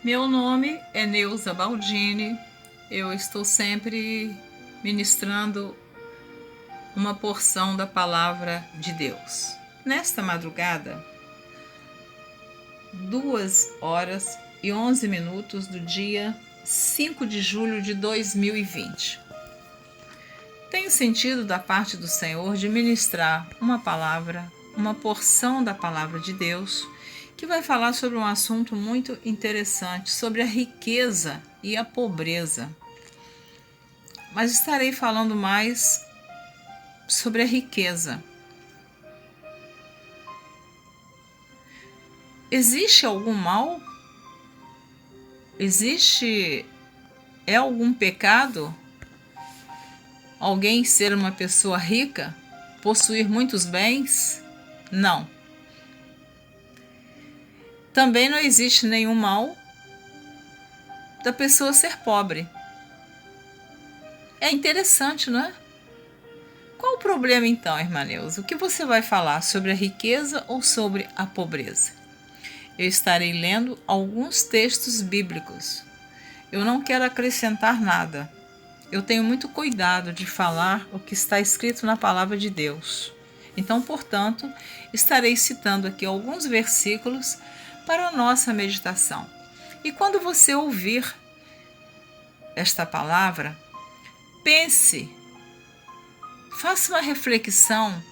Meu nome é Neuza Baldini. Eu estou sempre ministrando uma porção da palavra de Deus. Nesta madrugada, 2h11 do dia 5 de julho de 2020. Tenho sentido da parte do Senhor de ministrar uma palavra, uma porção da palavra de Deus, que vai falar sobre um assunto muito interessante, sobre a riqueza e a pobreza. Mas estarei falando mais sobre a riqueza. Existe algum mal? É algum pecado alguém ser uma pessoa rica? Possuir muitos bens? Não. Também não existe nenhum mal da pessoa ser pobre. É interessante, não é? Qual o problema então, irmã Neuza? O que você vai falar sobre a riqueza ou sobre a pobreza? Eu estarei lendo alguns textos bíblicos. Eu não quero acrescentar nada. Eu tenho muito cuidado de falar o que está escrito na palavra de Deus. Então, portanto, estarei citando aqui alguns versículos para a nossa meditação. E quando você ouvir esta palavra, pense, faça uma reflexão.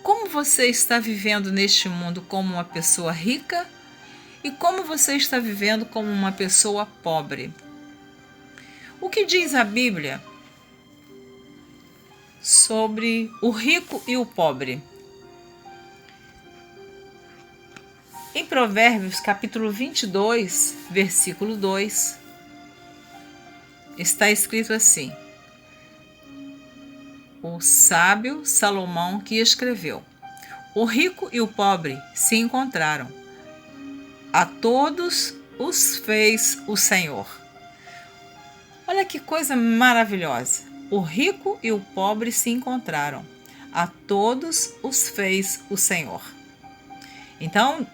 Como você está vivendo neste mundo como uma pessoa rica e como você está vivendo como uma pessoa pobre? O que diz a Bíblia sobre o rico e o pobre? Em Provérbios, capítulo 22, versículo 2, está escrito assim: o sábio Salomão que escreveu: o rico e o pobre se encontraram. A todos os fez o Senhor. Olha que coisa maravilhosa. O rico e o pobre se encontraram. A todos os fez o Senhor. Então,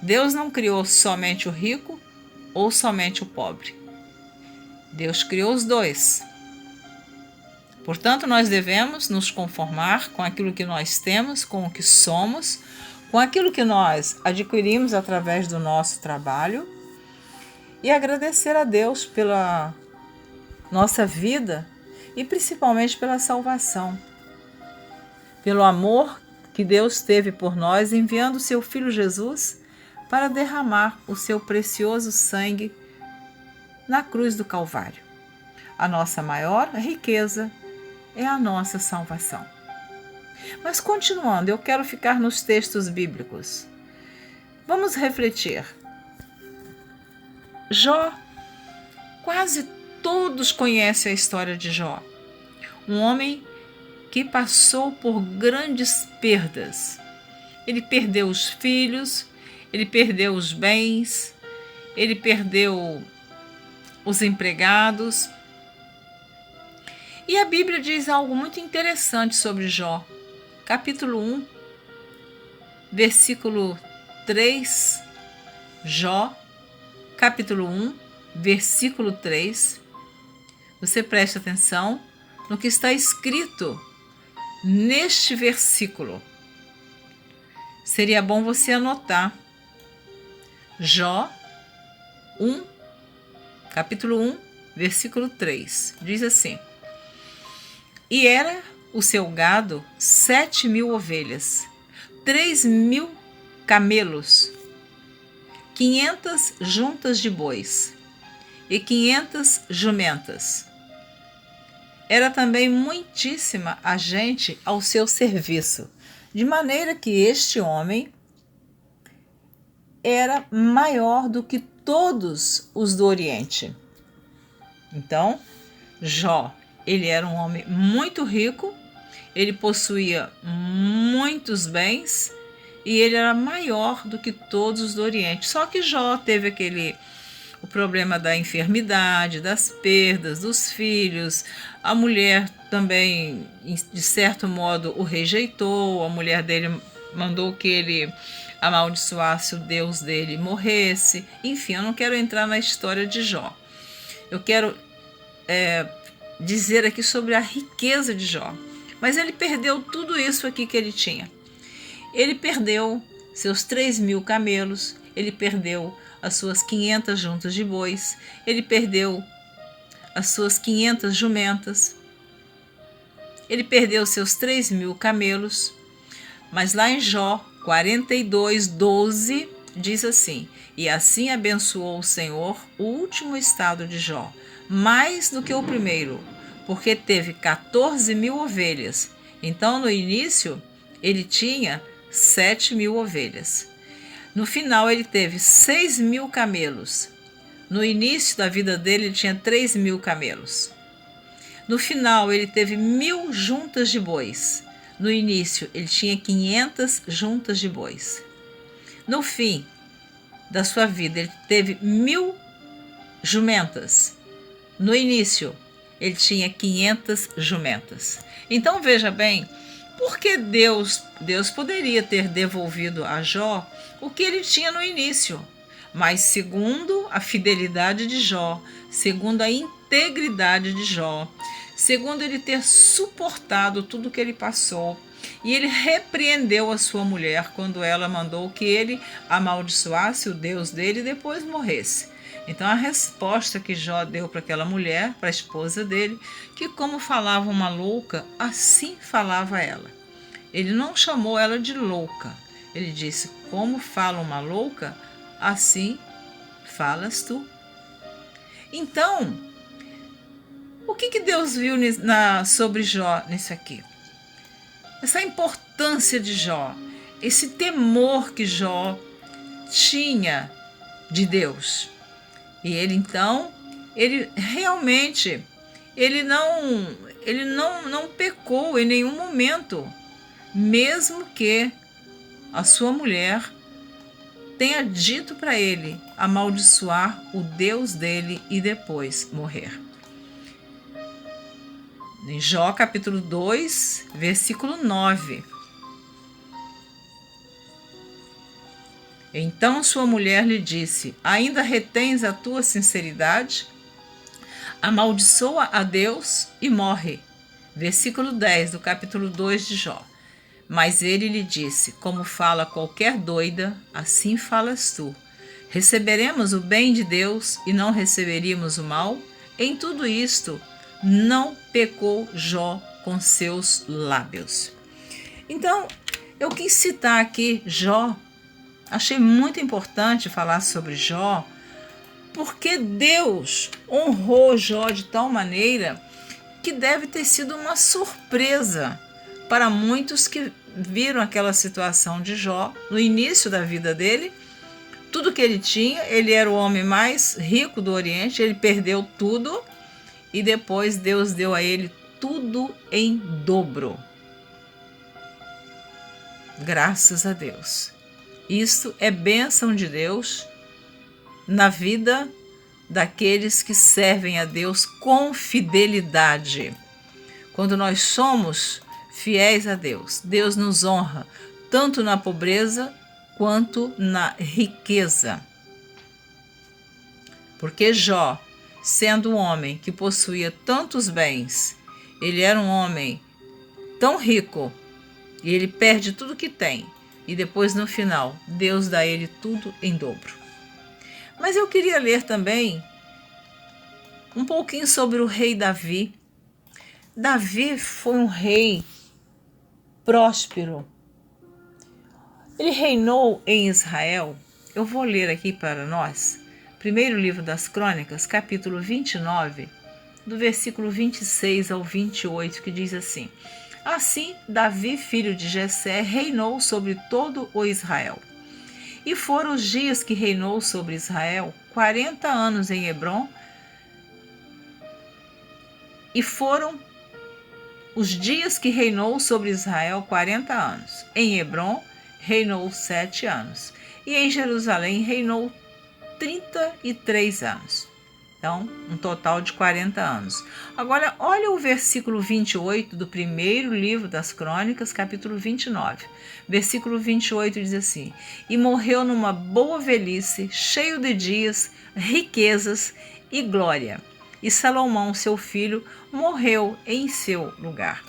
Deus não criou somente o rico ou somente o pobre. Deus criou os dois. Portanto, nós devemos nos conformar com aquilo que nós temos, com o que somos, com aquilo que nós adquirimos através do nosso trabalho e agradecer a Deus pela nossa vida e principalmente pela salvação, pelo amor que Deus teve por nós, enviando o seu Filho Jesus para derramar o seu precioso sangue na cruz do Calvário. A nossa maior riqueza é a nossa salvação. Mas continuando, eu quero ficar nos textos bíblicos. Vamos refletir. Jó, quase todos conhecem a história de Jó. Um homem que passou por grandes perdas. Ele perdeu os filhos, ele perdeu os bens, ele perdeu os empregados. E a Bíblia diz algo muito interessante sobre Jó. Capítulo 1, versículo 3. Jó, capítulo 1, versículo 3. Você preste atenção no que está escrito neste versículo. Seria bom você anotar. Jó 1, capítulo 1, versículo 3. Diz assim: e era o seu gado 7.000 ovelhas, 3.000 camelos, 500 juntas de bois e 500 jumentas. Era também muitíssima a gente ao seu serviço, de maneira que este homem era maior do que todos os do Oriente. Então, Jó, ele era um homem muito rico, ele possuía muitos bens e ele era maior do que todos os do Oriente. Só que Jó teve o problema da enfermidade, das perdas, dos filhos. A mulher também, de certo modo, o rejeitou. A mulher dele mandou que ele amaldiçoasse o Deus dele e morresse. Enfim, eu não quero entrar na história de Jó. Eu quero dizer aqui sobre a riqueza de Jó. Mas ele perdeu tudo isso aqui que ele tinha. Ele perdeu seus 3.000 camelos, ele perdeu as suas 500 juntas de bois, ele perdeu as suas 500 jumentas, ele perdeu seus 3.000 camelos. Mas lá em Jó 42:12 diz assim: e assim abençoou o Senhor o último estado de Jó, mais do que o primeiro, porque teve 14.000 ovelhas. Então, no início, ele tinha 7.000 ovelhas. No final, ele teve 6.000 camelos. No início da vida dele, ele tinha 3.000 camelos. No final, ele teve 1.000 juntas de bois. No início, ele tinha 500 juntas de bois. No fim da sua vida, ele teve 1.000 jumentas. No início, ele tinha 500 jumentas. Então, veja bem, por que Deus poderia ter devolvido a Jó o que ele tinha no início? Mas segundo a fidelidade de Jó, segundo a integridade de Jó, segundo ele ter suportado tudo que ele passou, e ele repreendeu a sua mulher quando ela mandou que ele amaldiçoasse o Deus dele e depois morresse. Então a resposta que Jó deu para aquela mulher, para a esposa dele, que como falava uma louca, assim falava ela. Ele não chamou ela de louca. Ele disse: como fala uma louca, assim falas tu. Então, o que Deus viu sobre Jó nisso aqui? Essa importância de Jó, esse temor que Jó tinha de Deus. E ele então, ele realmente, ele não pecou em nenhum momento, mesmo que a sua mulher tenha dito para ele amaldiçoar o Deus dele e depois morrer. Em Jó capítulo 2, versículo 9. Então sua mulher lhe disse: ainda retens a tua sinceridade? Amaldiçoa a Deus e morre. Versículo 10 do capítulo 2 de Jó. Mas ele lhe disse: como fala qualquer doida, assim falas tu. Receberemos o bem de Deus e não receberíamos o mal? Em tudo isto, não pecou Jó com seus lábios. Então, eu quis citar aqui Jó. Achei muito importante falar sobre Jó, porque Deus honrou Jó de tal maneira que deve ter sido uma surpresa para muitos que viram aquela situação de Jó no início da vida dele. Tudo que ele tinha, ele era o homem mais rico do Oriente, ele perdeu tudo e depois Deus deu a ele tudo em dobro. Graças a Deus. Isso é bênção de Deus na vida daqueles que servem a Deus com fidelidade. Quando nós somos fiéis a Deus, Deus nos honra tanto na pobreza quanto na riqueza. Porque Jó, sendo um homem que possuía tantos bens, ele era um homem tão rico e ele perde tudo que tem. E depois, no final, Deus dá a ele tudo em dobro. Mas eu queria ler também um pouquinho sobre o rei Davi. Davi foi um rei próspero. Ele reinou em Israel. Eu vou ler aqui para nós, primeiro livro das Crônicas, capítulo 29, do versículo 26 ao 28, que diz assim: assim, Davi, filho de Jessé, reinou sobre todo o Israel. E foram os dias que reinou sobre Israel, 40 anos em Hebrom. E foram os dias que reinou sobre Israel, 40 anos. Em Hebrom, reinou 7 anos. E em Jerusalém, reinou 33 anos. Então, um total de 40 anos. Agora, olha o versículo 28 do primeiro livro das Crônicas, capítulo 29. Versículo 28 diz assim: E morreu numa boa velhice, cheio de dias, riquezas e glória. E Salomão, seu filho, morreu em seu lugar.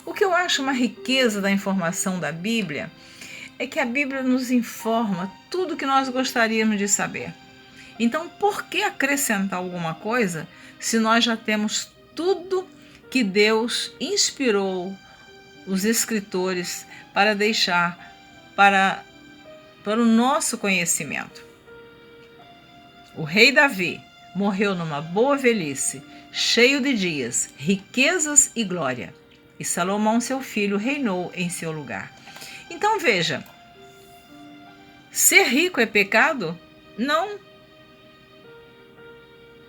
O que eu acho uma riqueza da informação da Bíblia é que a Bíblia nos informa tudo o que nós gostaríamos de saber. Então, por que acrescentar alguma coisa se nós já temos tudo que Deus inspirou os escritores para deixar para o nosso conhecimento? O rei Davi morreu numa boa velhice, cheio de dias, riquezas e glória. E Salomão, seu filho, reinou em seu lugar. Então veja, ser rico é pecado? Não.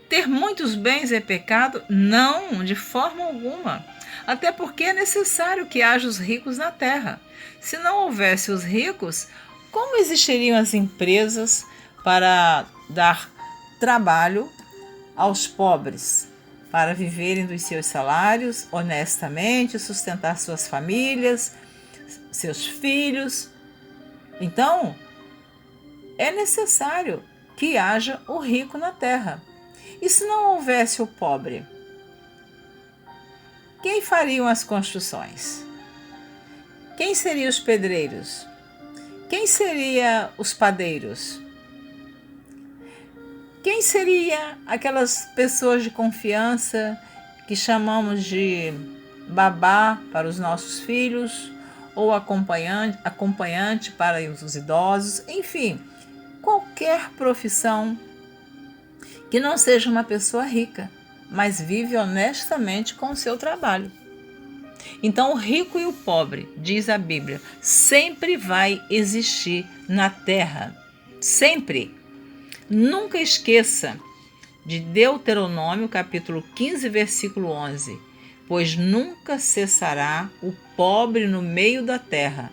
Ter muitos bens é pecado? Não, de forma alguma. Até porque é necessário que haja os ricos na terra. Se não houvesse os ricos, como existiriam as empresas para dar trabalho aos pobres, para viverem dos seus salários honestamente, sustentar suas famílias, seus filhos? Então, é necessário que haja o rico na terra. E se não houvesse o pobre? Quem fariam as construções? Quem seriam os pedreiros? Quem seriam os padeiros? Quem seria aquelas pessoas de confiança que chamamos de babá para os nossos filhos ou acompanhante para os idosos? Enfim, qualquer profissão que não seja uma pessoa rica, mas vive honestamente com o seu trabalho. Então, o rico e o pobre, diz a Bíblia, sempre vai existir na terra. Sempre. Nunca esqueça de Deuteronômio, capítulo 15, versículo 11. Pois nunca cessará o pobre no meio da terra,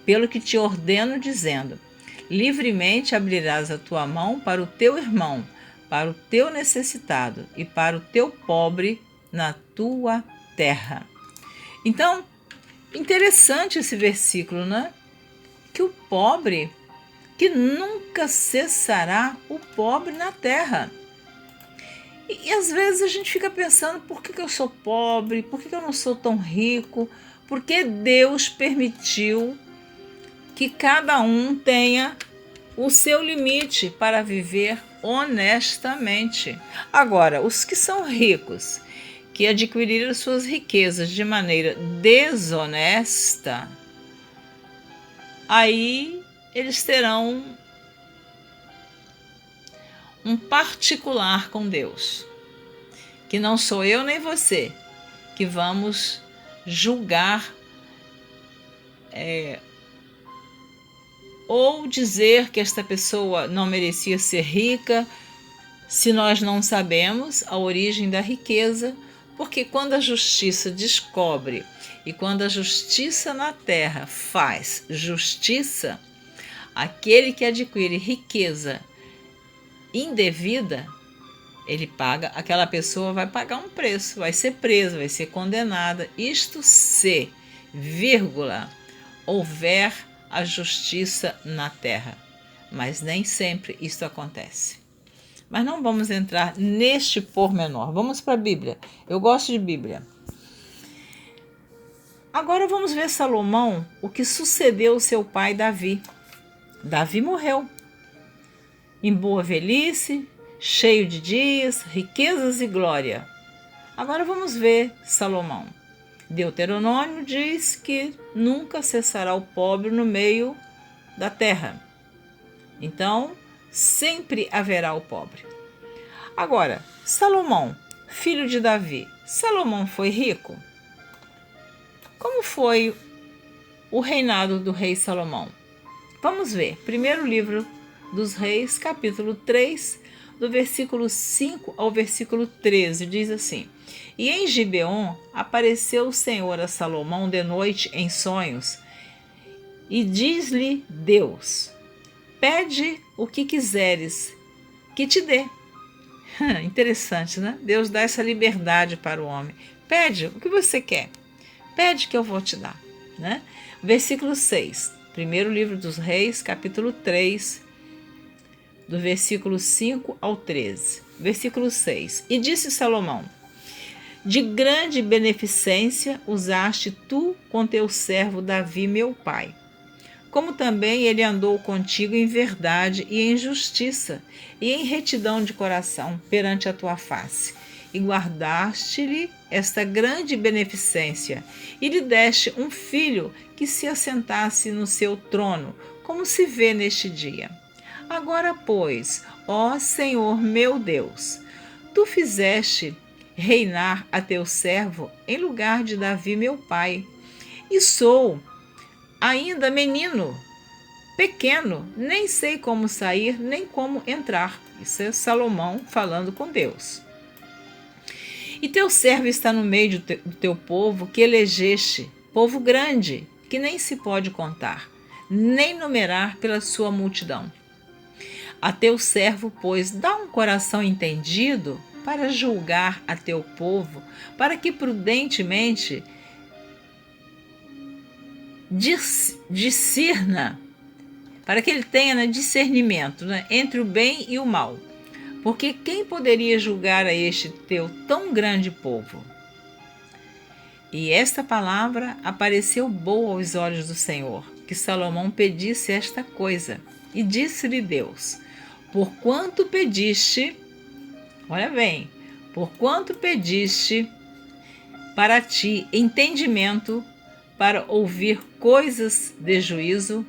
pelo que te ordeno, dizendo: livremente abrirás a tua mão para o teu irmão, para o teu necessitado e para o teu pobre na tua terra. Então, interessante esse versículo, né? Que o pobre, que nunca cessará o pobre na terra. E às vezes a gente fica pensando, por que eu sou pobre? Por que eu não sou tão rico? Porque Deus permitiu que cada um tenha o seu limite para viver honestamente. Agora, os que são ricos, que adquiriram suas riquezas de maneira desonesta, aí eles terão um particular com Deus, que não sou eu nem você que vamos julgar ou dizer que esta pessoa não merecia ser rica, se nós não sabemos a origem da riqueza, porque quando a justiça descobre e quando a justiça na terra faz justiça, aquele que adquire riqueza indevida, ele paga, aquela pessoa vai pagar um preço, vai ser presa, vai ser condenada. Isto se, vírgula, houver a justiça na terra. Mas nem sempre isso acontece. Mas não vamos entrar neste pormenor. Vamos para a Bíblia. Eu gosto de Bíblia. Agora vamos ver Salomão, o que sucedeu ao seu pai Davi. Davi morreu em boa velhice, cheio de dias, riquezas e glória. Agora vamos ver Salomão. Deuteronômio diz que nunca cessará o pobre no meio da terra. Então, sempre haverá o pobre. Agora, Salomão, filho de Davi, Salomão foi rico? Como foi o reinado do rei Salomão? Vamos ver. Primeiro livro dos Reis, capítulo 3, do versículo 5 ao versículo 13, diz assim: E em Gibeon apareceu o Senhor a Salomão de noite em sonhos, e diz-lhe Deus: Pede o que quiseres que te dê. Interessante, né? Deus dá essa liberdade para o homem. Pede o que você quer. Pede que eu vou te dar, né? Versículo 6. Primeiro livro dos Reis, capítulo 3, do versículo 5 ao 13. Versículo 6. E disse Salomão: de grande beneficência usaste tu com teu servo Davi, meu pai. Como também ele andou contigo em verdade e em justiça, e em retidão de coração perante a tua face. E guardaste-lhe esta grande beneficência, e lhe deste um filho que se assentasse no seu trono, como se vê neste dia. Agora, pois, ó Senhor meu Deus, tu fizeste reinar a teu servo em lugar de Davi, meu pai, e sou ainda menino, pequeno, nem sei como sair, nem como entrar. Isso é Salomão falando com Deus. E teu servo está no meio do teu povo que elegeste, povo grande, que nem se pode contar, nem numerar pela sua multidão. A teu servo, pois, dá um coração entendido para julgar a teu povo, para que prudentemente discirna, para que ele tenha discernimento, entre o bem e o mal. Porque quem poderia julgar a este teu tão grande povo? E esta palavra apareceu boa aos olhos do Senhor, que Salomão pedisse esta coisa. E disse-lhe Deus: porquanto pediste, olha bem, porquanto pediste para ti entendimento para ouvir coisas de juízo,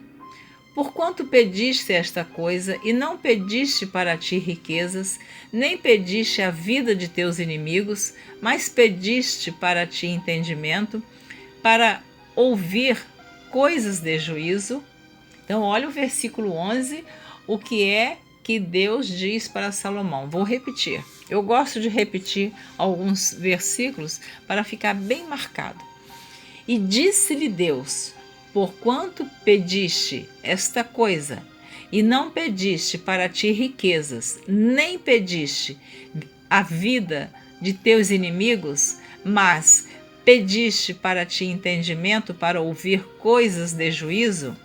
porquanto pediste esta coisa e não pediste para ti riquezas, nem pediste a vida de teus inimigos, mas pediste para ti entendimento para ouvir coisas de juízo. Então, olha o versículo 11, o que é que Deus diz para Salomão. Vou repetir. Eu gosto de repetir alguns versículos para ficar bem marcado. E disse-lhe Deus: porquanto pediste esta coisa, e não pediste para ti riquezas, nem pediste a vida de teus inimigos, mas pediste para ti entendimento para ouvir coisas de juízo,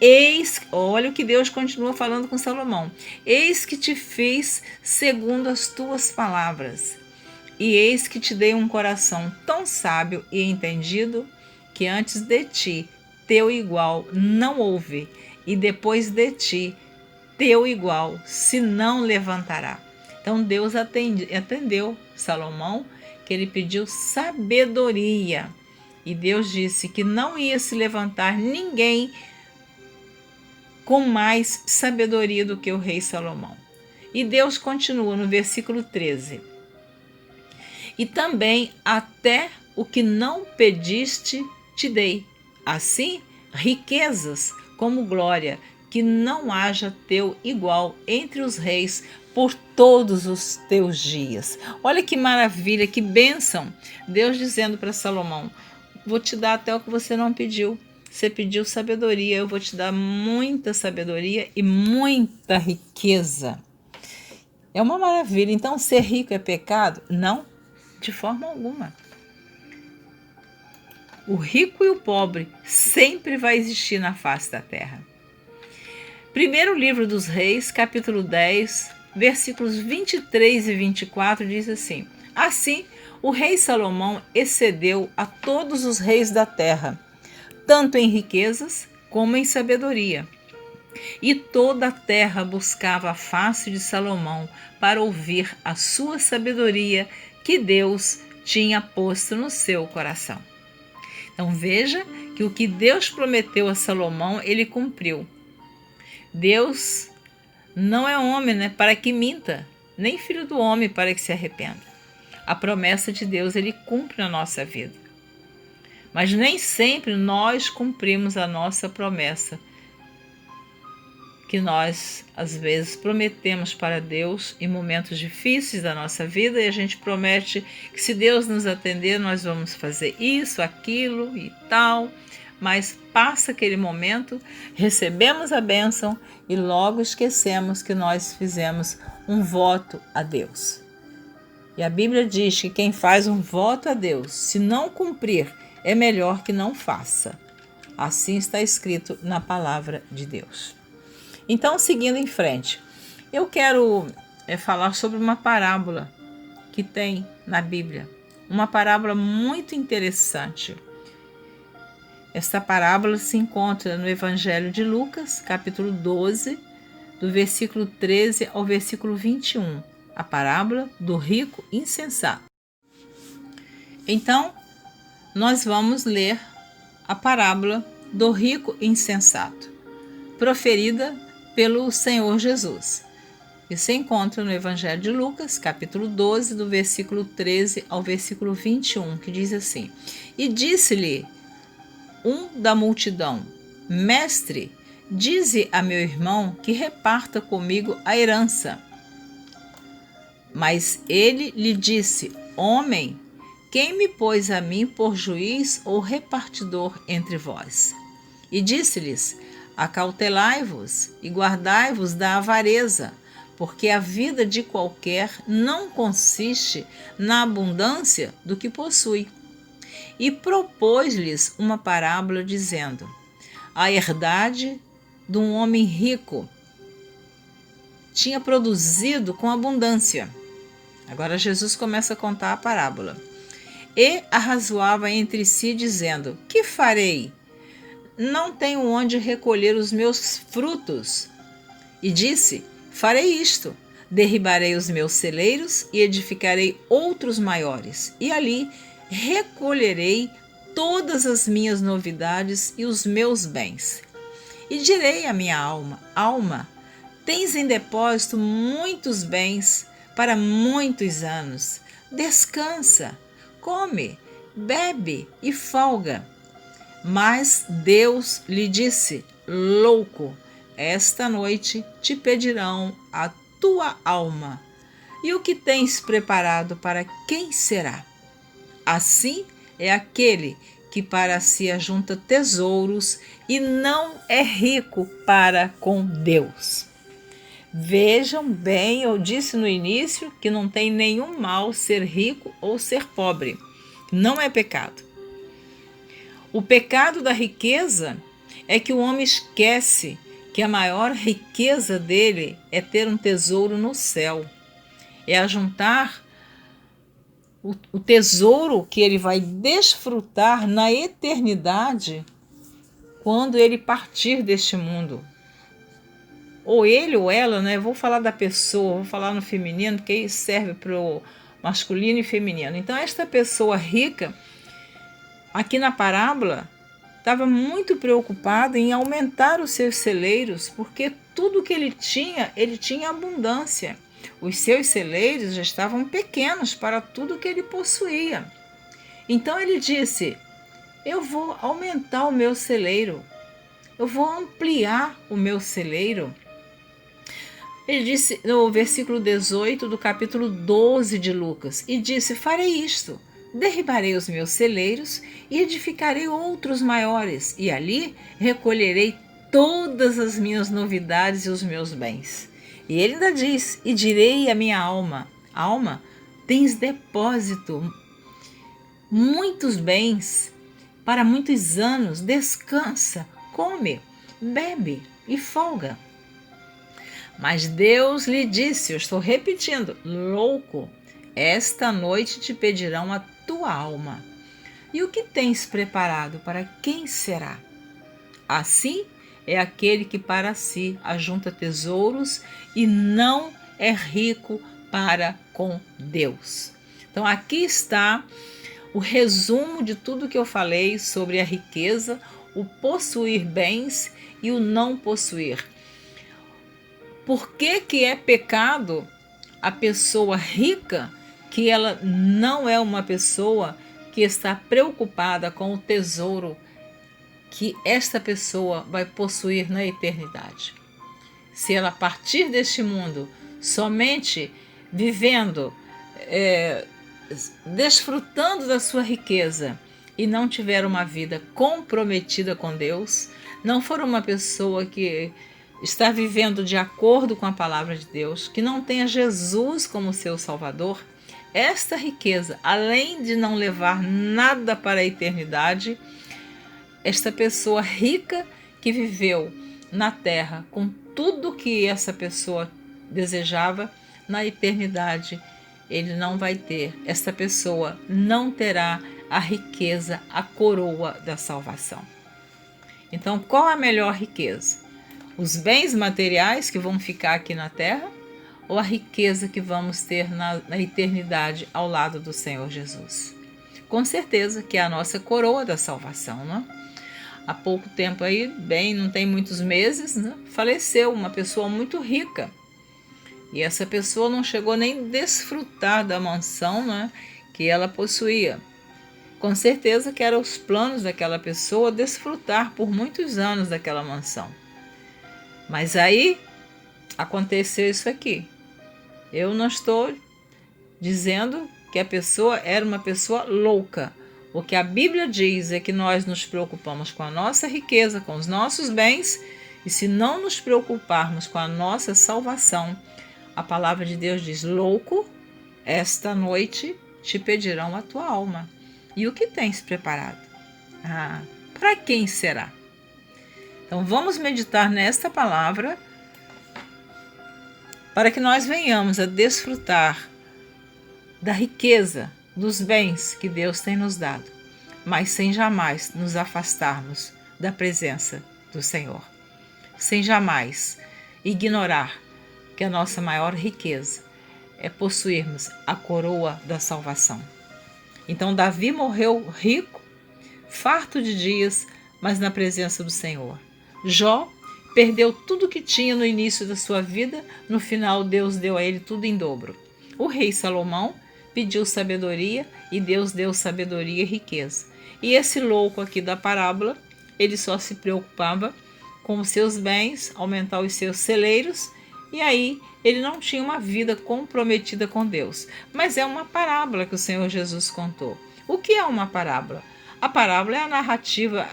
eis, olha o que Deus continua falando com Salomão, eis que te fiz segundo as tuas palavras, e eis que te dei um coração tão sábio e entendido, que antes de ti teu igual não houve, e depois de ti teu igual se não levantará. Então Deus atendeu Salomão, que ele pediu sabedoria, e Deus disse que não ia se levantar ninguém com mais sabedoria do que o rei Salomão. E Deus continua no versículo 13. E também até o que não pediste te dei, assim riquezas como glória, que não haja teu igual entre os reis por todos os teus dias. Olha que maravilha, que bênção! Deus dizendo para Salomão: vou te dar até o que você não pediu. Você pediu sabedoria, eu vou te dar muita sabedoria e muita riqueza. É uma maravilha. Então, ser rico é pecado? Não, de forma alguma. O rico e o pobre sempre vai existir na face da terra. Primeiro livro dos Reis, capítulo 10, versículos 23 e 24, diz assim: assim, o rei Salomão excedeu a todos os reis da terra, tanto em riquezas como em sabedoria. E toda a terra buscava a face de Salomão para ouvir a sua sabedoria que Deus tinha posto no seu coração. Então veja que o que Deus prometeu a Salomão, ele cumpriu. Deus não é homem, para que minta, nem filho do homem para que se arrependa. A promessa de Deus ele cumpre na nossa vida. Mas nem sempre nós cumprimos a nossa promessa, que nós, às vezes, prometemos para Deus em momentos difíceis da nossa vida, e a gente promete que se Deus nos atender, nós vamos fazer isso, aquilo e tal, mas passa aquele momento, recebemos a bênção e logo esquecemos que nós fizemos um voto a Deus. E a Bíblia diz que quem faz um voto a Deus, se não cumprir, é melhor que não faça. Assim está escrito na palavra de Deus. Então, seguindo em frente, eu quero falar sobre uma parábola que tem na Bíblia. Uma parábola muito interessante. Esta parábola se encontra no Evangelho de Lucas, capítulo 12, do versículo 13 ao versículo 21. A parábola do rico insensato. Então, nós vamos ler a parábola do rico insensato, proferida pelo Senhor Jesus. E se encontra no Evangelho de Lucas, capítulo 12, do versículo 13 ao versículo 21, que diz assim: E disse-lhe um da multidão: Mestre, dize a meu irmão que reparta comigo a herança. Mas ele lhe disse: Homem, quem me pôs a mim por juiz ou repartidor entre vós? E disse-lhes: Acautelai-vos e guardai-vos da avareza, porque a vida de qualquer não consiste na abundância do que possui. E propôs-lhes uma parábola, dizendo: A herdade de um homem rico tinha produzido com abundância. Agora Jesus começa a contar a parábola. E arrazoava entre si, dizendo: Que farei? Não tenho onde recolher os meus frutos. E disse: Farei isto: derribarei os meus celeiros e edificarei outros maiores, e ali recolherei todas as minhas novidades e os meus bens. E direi à minha alma: Alma, tens em depósito muitos bens para muitos anos. Descansa, come, bebe e folga. Mas Deus lhe disse: Louco, esta noite te pedirão a tua alma. E o que tens preparado para quem será? Assim é aquele que para si ajunta tesouros e não é rico para com Deus. Vejam bem, eu disse no início que não tem nenhum mal ser rico ou ser pobre. Não é pecado. O pecado da riqueza é que o homem esquece que a maior riqueza dele é ter um tesouro no céu. É ajuntar o tesouro que ele vai desfrutar na eternidade quando ele partir deste mundo. Ou ele ou ela, né? Vou falar da pessoa, vou falar no feminino, porque isso serve para o masculino e feminino. Então, esta pessoa rica, aqui na parábola, estava muito preocupado em aumentar os seus celeiros, porque tudo que ele tinha abundância. Os seus celeiros já estavam pequenos para tudo que ele possuía. Então ele disse: eu vou aumentar o meu celeiro, eu vou ampliar o meu celeiro. Ele disse no versículo 18 do capítulo 12 de Lucas, e disse: farei isto, derribarei os meus celeiros e edificarei outros maiores, e ali recolherei todas as minhas novidades e os meus bens. E ele ainda diz: e direi à minha alma: alma, tens depósito, muitos bens, para muitos anos, descansa, come, bebe e folga. Mas Deus lhe disse, eu estou repetindo: louco, esta noite te pedirão a tua alma. E o que tens preparado, para quem será? Assim é aquele que para si ajunta tesouros e não é rico para com Deus. Então aqui está o resumo de tudo que eu falei sobre a riqueza, o possuir bens e o não possuir. Por que é pecado a pessoa rica, que ela não é uma pessoa que está preocupada com o tesouro que esta pessoa vai possuir na eternidade? Se ela partir deste mundo somente vivendo, desfrutando da sua riqueza e não tiver uma vida comprometida com Deus, não for uma pessoa que está vivendo de acordo com a palavra de Deus, que não tenha Jesus como seu Salvador, esta riqueza, além de não levar nada para a eternidade, esta pessoa rica que viveu na terra com tudo que essa pessoa desejava, na eternidade ele não vai ter. Esta pessoa não terá a riqueza, a coroa da salvação. Então, qual a melhor riqueza? Os bens materiais que vão ficar aqui na terra ou a riqueza que vamos ter na eternidade ao lado do Senhor Jesus? Com certeza que é a nossa coroa da salvação, não é? Há pouco tempo aí, não tem muitos meses, né, faleceu uma pessoa muito rica. E essa pessoa não chegou nem a desfrutar da mansão, né, que ela possuía. Com certeza que eram os planos daquela pessoa desfrutar por muitos anos daquela mansão. Mas aí aconteceu isso aqui. Eu não estou dizendo que a pessoa era uma pessoa louca. O que a Bíblia diz é que nós nos preocupamos com a nossa riqueza, com os nossos bens, e se não nos preocuparmos com a nossa salvação, a palavra de Deus diz: louco, esta noite te pedirão a tua alma. E o que tens preparado? Para quem será? Então vamos meditar nesta palavra para que nós venhamos a desfrutar da riqueza, dos bens que Deus tem nos dado, mas sem jamais nos afastarmos da presença do Senhor, sem jamais ignorar que a nossa maior riqueza é possuirmos a coroa da salvação. Então Davi morreu rico, farto de dias, mas na presença do Senhor. Jó perdeu tudo que tinha no início da sua vida, no final Deus deu a ele tudo em dobro. O rei Salomão pediu sabedoria e Deus deu sabedoria e riqueza. E esse louco aqui da parábola, ele só se preocupava com os seus bens, aumentar os seus celeiros, e aí ele não tinha uma vida comprometida com Deus. Mas é uma parábola que o Senhor Jesus contou. O que é uma parábola? A parábola é a narrativa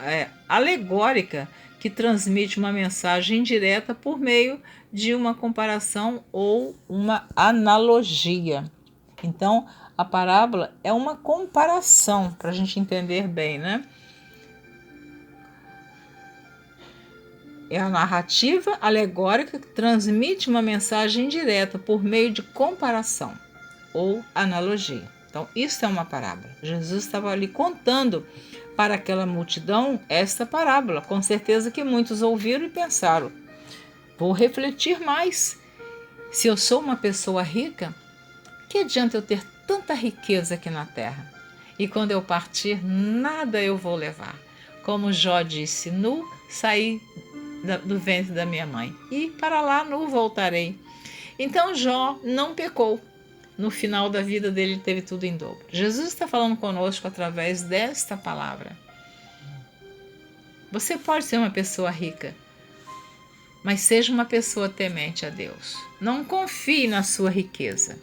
alegórica que transmite uma mensagem direta por meio de uma comparação ou uma analogia. Então, a parábola é uma comparação, para a gente entender bem, né? É a narrativa alegórica que transmite uma mensagem direta por meio de comparação ou analogia. Então, isso é uma parábola. Jesus estava ali contando para aquela multidão esta parábola. Com certeza que muitos ouviram e pensaram: vou refletir mais. Se eu sou uma pessoa rica, que adianta eu ter tanta riqueza aqui na terra? E quando eu partir, nada eu vou levar. Como Jó disse: nu saí do ventre da minha mãe, e para lá nu voltarei. Então Jó não pecou. No final da vida dele teve tudo em dobro. Jesus está falando conosco através desta palavra. Você pode ser uma pessoa rica, mas seja uma pessoa temente a Deus. Não confie na sua riqueza.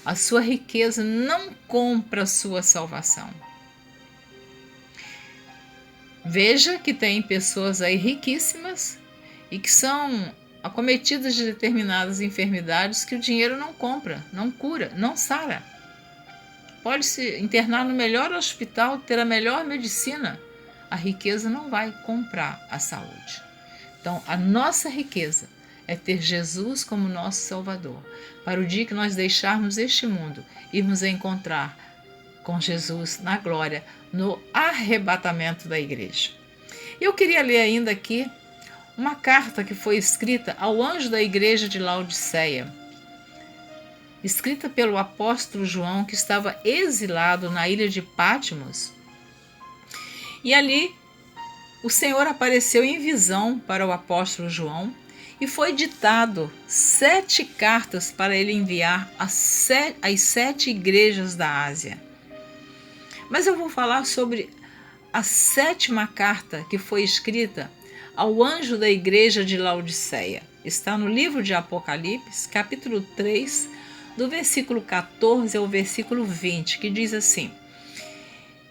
A sua riqueza não compra a sua salvação. Veja que tem pessoas aí riquíssimas e que são acometidas de determinadas enfermidades que o dinheiro não compra, não cura, não sara. Pode se internar no melhor hospital, ter a melhor medicina. A riqueza não vai comprar a saúde. Então, a nossa riqueza é ter Jesus como nosso Salvador, para o dia que nós deixarmos este mundo, irmos encontrar com Jesus na glória, no arrebatamento da igreja. Eu queria ler ainda aqui uma carta que foi escrita ao anjo da igreja de Laodiceia, escrita pelo apóstolo João, que estava exilado na ilha de Patmos. E ali o Senhor apareceu em visão para o apóstolo João e foi ditado 7 cartas para ele enviar às 7 igrejas da Ásia. Mas eu vou falar sobre a 7ª carta que foi escrita ao anjo da igreja de Laodiceia. Está no livro de Apocalipse, capítulo 3, do versículo 14 ao versículo 20, que diz assim: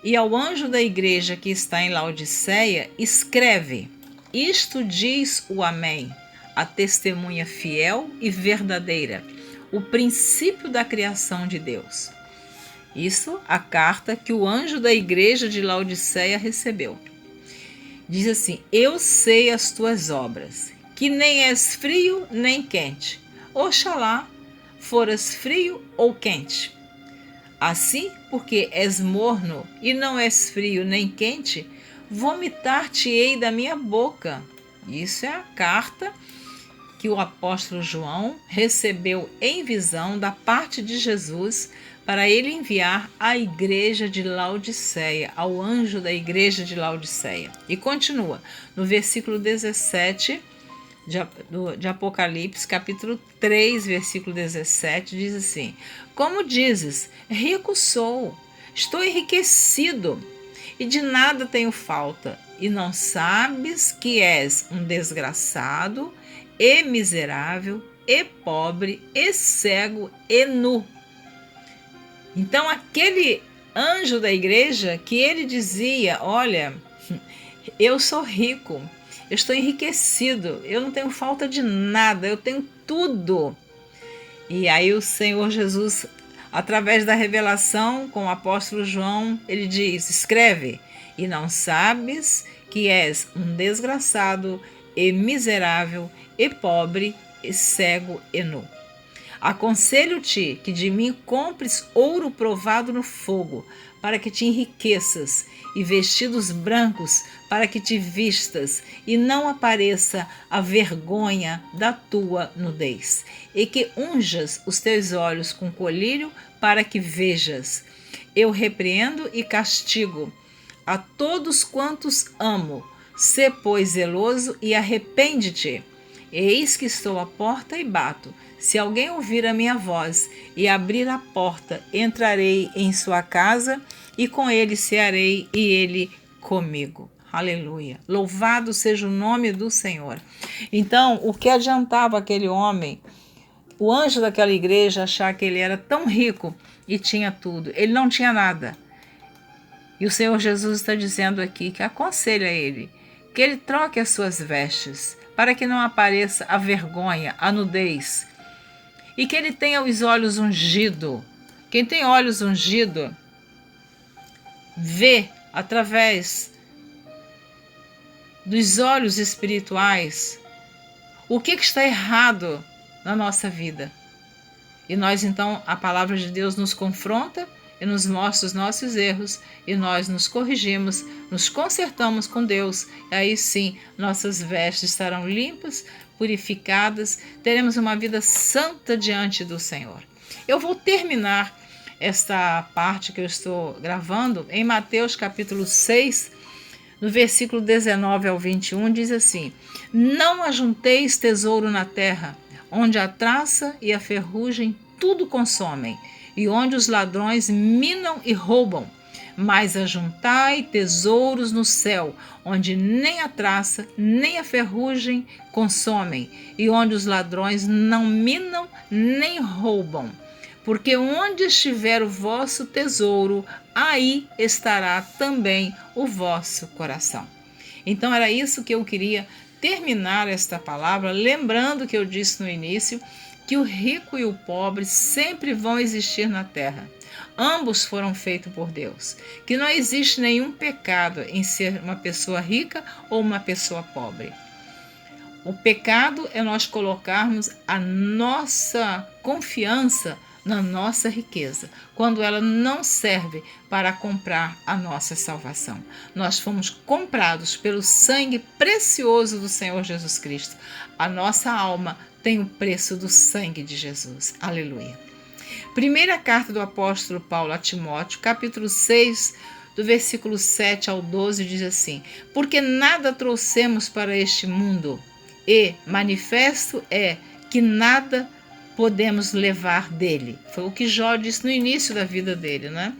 E ao anjo da igreja que está em Laodiceia, escreve: Isto diz o Amém, a testemunha fiel e verdadeira, o princípio da criação de Deus. Isso, a carta que o anjo da igreja de Laodiceia recebeu. Diz assim: Eu sei as tuas obras, que nem és frio nem quente. Oxalá foras frio ou quente. Assim, porque és morno e não és frio nem quente, vomitar-te-ei da minha boca. Isso é a carta que o apóstolo João recebeu em visão da parte de Jesus para ele enviar à igreja de Laodiceia, ao anjo da igreja de Laodiceia. E continua, no versículo 17 de Apocalipse, capítulo 3, versículo 17, diz assim: Como dizes, rico sou, estou enriquecido, e de nada tenho falta, e não sabes que és um desgraçado, e miserável, e pobre, e cego, e nu. Então aquele anjo da igreja que ele dizia: olha, eu sou rico, eu estou enriquecido, eu não tenho falta de nada, eu tenho tudo. E aí o Senhor Jesus, através da revelação com o apóstolo João, ele diz: escreve, e não sabes que és um desgraçado e miserável e pobre e cego e nu. Aconselho-te que de mim compres ouro provado no fogo, para que te enriqueças, e vestidos brancos, para que te vistas, e não apareça a vergonha da tua nudez. E que unjas os teus olhos com colírio, para que vejas. Eu repreendo e castigo a todos quantos amo. Sê, pois, zeloso e arrepende-te. Eis que estou à porta e bato. Se alguém ouvir a minha voz e abrir a porta, entrarei em sua casa e com ele cearei e ele comigo. Aleluia. Louvado seja o nome do Senhor. Então, o que adiantava aquele homem, o anjo daquela igreja, achar que ele era tão rico e tinha tudo? Ele não tinha nada. E o Senhor Jesus está dizendo aqui que aconselha ele que ele troque as suas vestes, para que não apareça a vergonha, a nudez, e que ele tenha os olhos ungidos. Quem tem olhos ungidos vê através dos olhos espirituais o que está errado na nossa vida. E nós, então, a palavra de Deus nos confronta e nos mostra os nossos erros, e nós nos corrigimos, nos consertamos com Deus, e aí sim nossas vestes estarão limpas, purificadas, teremos uma vida santa diante do Senhor. Eu vou terminar esta parte que eu estou gravando em Mateus capítulo 6, no versículo 19 ao 21, diz assim: Não ajunteis tesouro na terra, onde a traça e a ferrugem tudo consomem, e onde os ladrões minam e roubam. Mas ajuntai tesouros no céu, onde nem a traça nem a ferrugem consomem, e onde os ladrões não minam nem roubam. Porque onde estiver o vosso tesouro, aí estará também o vosso coração. Então era isso que eu queria terminar esta palavra, lembrando que eu disse no início que o rico e o pobre sempre vão existir na terra. Ambos foram feitos por Deus, que não existe nenhum pecado em ser uma pessoa rica ou uma pessoa pobre. O pecado é nós colocarmos a nossa confiança na nossa riqueza, quando ela não serve para comprar a nossa salvação. Nós fomos comprados pelo sangue precioso do Senhor Jesus Cristo. A nossa alma tem o preço do sangue de Jesus. Aleluia. Primeira carta do apóstolo Paulo a Timóteo, capítulo 6, do versículo 7 ao 12, diz assim: Porque nada trouxemos para este mundo, e manifesto é que nada podemos levar dele. Foi o que Jó disse no início da vida dele, né?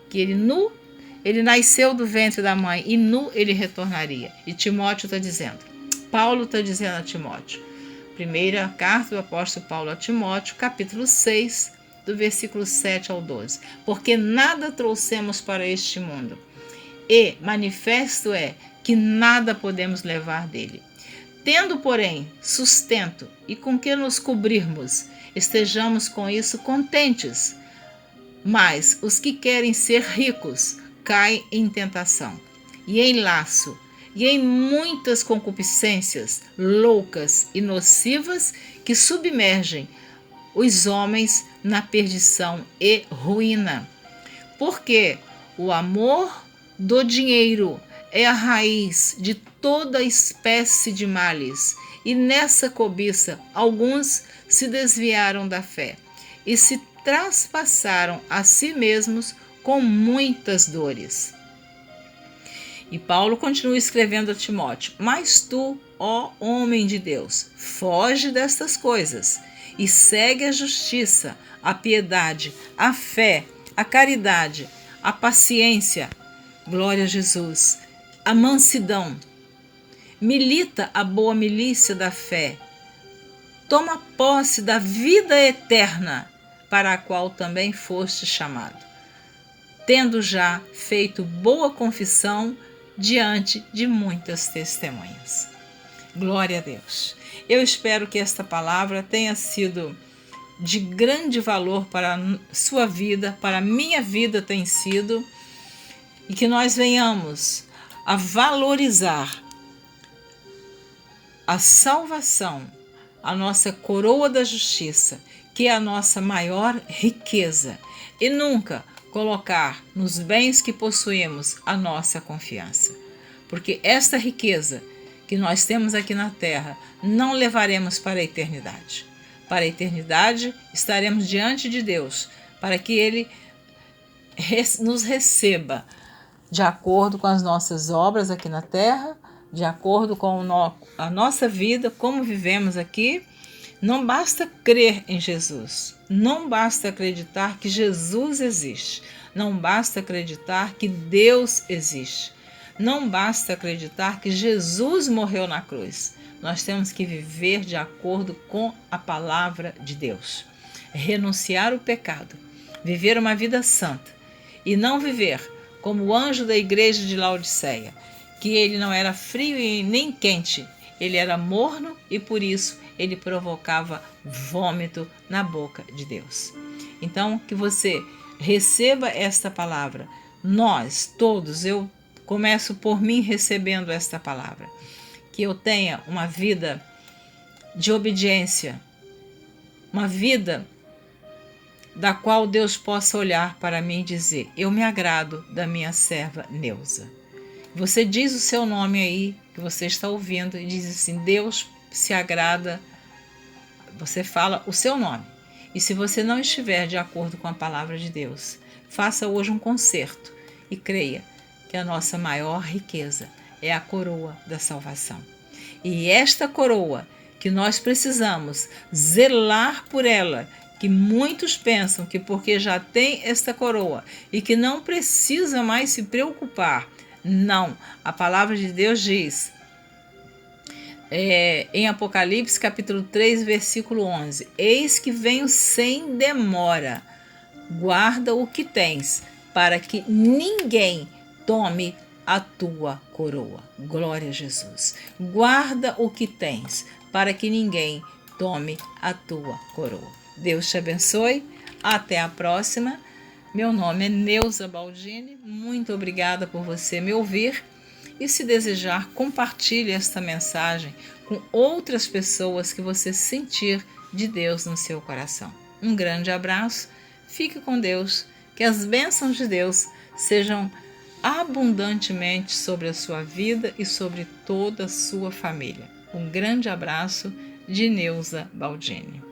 Que ele nasceu do ventre da mãe e nu ele retornaria. E Timóteo está dizendo, Paulo está dizendo a Timóteo, primeira carta do apóstolo Paulo a Timóteo, capítulo 6, do versículo 7 ao 12. Porque nada trouxemos para este mundo, e manifesto é que nada podemos levar dele. Tendo, porém, sustento e com que nos cobrirmos, estejamos com isso contentes. Mas os que querem ser ricos caem em tentação, e em laço, e em muitas concupiscências loucas e nocivas que submergem os homens na perdição e ruína. Porque o amor do dinheiro é a raiz de toda espécie de males, e nessa cobiça alguns se desviaram da fé e se traspassaram a si mesmos com muitas dores. E Paulo continua escrevendo a Timóteo: mas tu, ó homem de Deus, foge destas coisas e segue a justiça, a piedade, a fé, a caridade, a paciência, glória a Jesus, a mansidão. Milita a boa milícia da fé. Toma posse da vida eterna, para a qual também foste chamado, tendo já feito boa confissão diante de muitas testemunhas. Glória a Deus. Eu espero que esta palavra tenha sido de grande valor para a sua vida, para a minha vida tem sido, e que nós venhamos a valorizar a salvação, a nossa coroa da justiça, que é a nossa maior riqueza, e nunca colocar nos bens que possuímos a nossa confiança. Porque esta riqueza que nós temos aqui na terra não levaremos para a eternidade. Para a eternidade estaremos diante de Deus, para que Ele nos receba de acordo com as nossas obras aqui na terra, de acordo com a nossa vida, como vivemos aqui. Não basta crer em Jesus, não basta acreditar que Jesus existe, não basta acreditar que Deus existe, não basta acreditar que Jesus morreu na cruz. Nós temos que viver de acordo com a palavra de Deus, renunciar o pecado, viver uma vida santa e não viver como o anjo da igreja de Laodiceia, que ele não era frio e nem quente, ele era morno e por isso ele provocava vômito na boca de Deus. Então, que você receba esta palavra. Nós, todos, eu começo por mim recebendo esta palavra. Que eu tenha uma vida de obediência, uma vida da qual Deus possa olhar para mim e dizer: eu me agrado da minha serva Neuza. Você diz o seu nome aí, que você está ouvindo, e diz assim: Deus se agrada. Você fala o seu nome. E se você não estiver de acordo com a palavra de Deus, faça hoje um concerto e creia que a nossa maior riqueza é a coroa da salvação. E esta coroa que nós precisamos zelar por ela, que muitos pensam que porque já tem esta coroa e que não precisa mais se preocupar. Não, a palavra de Deus diz em Apocalipse capítulo 3, versículo 11: eis que venho sem demora, guarda o que tens, para que ninguém tome a tua coroa. Glória a Jesus. Guarda o que tens, para que ninguém tome a tua coroa. Deus te abençoe. Até a próxima. Meu nome é Neuza Baldini. Muito obrigada por você me ouvir. E se desejar, compartilhe esta mensagem com outras pessoas que você sentir de Deus no seu coração. Um grande abraço. Fique com Deus. Que as bênçãos de Deus sejam abundantemente sobre a sua vida e sobre toda a sua família. Um grande abraço de Neuza Baldini.